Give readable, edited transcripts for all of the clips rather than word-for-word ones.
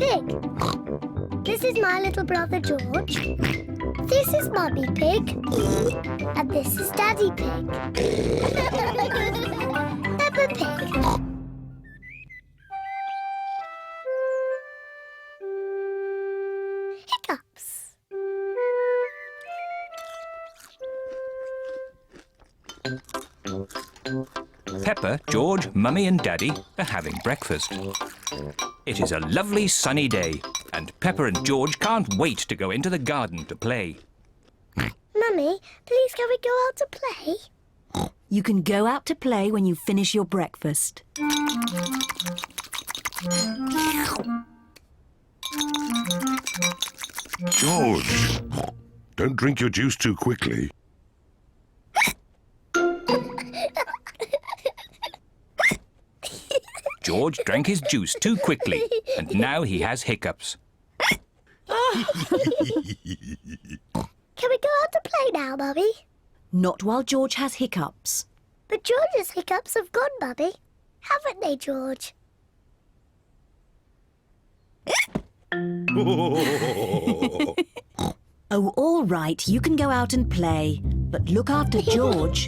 Pig. This is my little brother George. This is Mummy Pig. And this is Daddy Pig. Peppa Pig. Hiccups. Peppa, George, Mummy and Daddy are having breakfast. It is a lovely sunny day and Peppa and George can't wait to go into the garden to play. Mummy, please can we go out to play? You can go out to play when you finish your breakfast. George, don't drink your juice too quickly. George drank his juice too quickly and now he has hiccups. Can we go out to play now, Mummy? Not while George has hiccups. But George's hiccups have gone, Mummy. Haven't they, George? Oh, all right, you can go out and play. But look after George.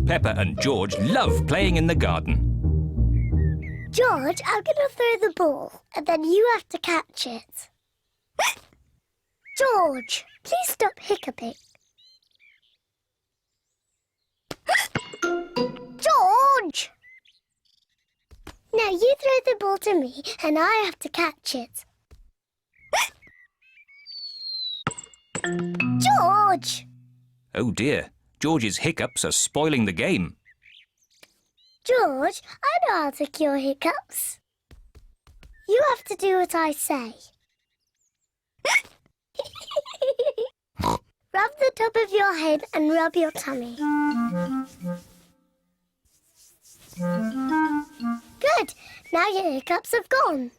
Peppa and George love playing in the garden. George, I'm going to throw the ball, and then you have to catch it. George, please stop hiccuping. George! Now you throw the ball to me, and I have to catch it. George! Oh dear, George's hiccups are spoiling the game. George, I know how to cure hiccups. You have to do what I say. Rub the top of your head and rub your tummy. Good. Now your hiccups have gone.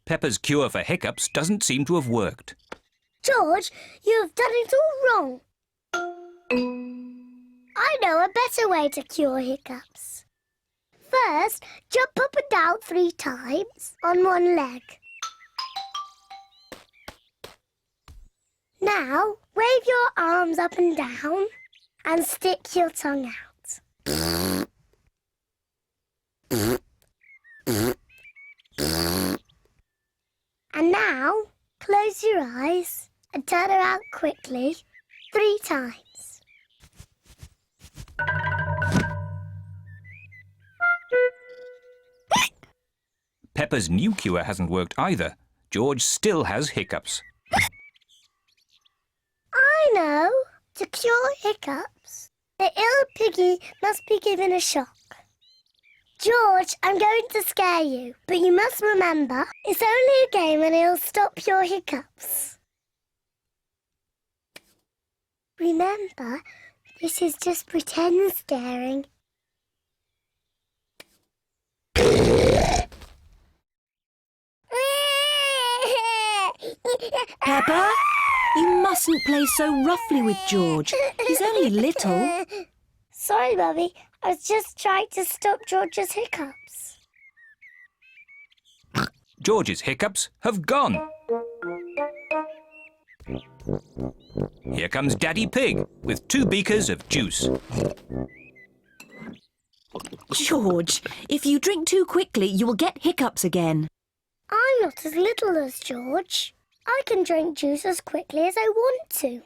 Peppa's cure for hiccups doesn't seem to have worked. George, you have done it all wrong. I know a better way to cure hiccups. First, jump up and down 3 times on one leg. Now, wave your arms up and down and stick your tongue out. And now, close your eyes and turn around quickly 3 times. Peppa's new cure hasn't worked either. George still has hiccups. I know. To cure hiccups, the ill piggy must be given a shock. George, I'm going to scare you, but you must remember, it's only a game and it'll stop your hiccups. Remember, this is just pretend scaring. Peppa, you mustn't play so roughly with George. He's only little. Sorry, Mummy. I was just trying to stop George's hiccups. George's hiccups have gone. Here comes Daddy Pig with 2 beakers of juice. George, if you drink too quickly, you will get hiccups again. I'm not as little as George. I can drink juice as quickly as I want to.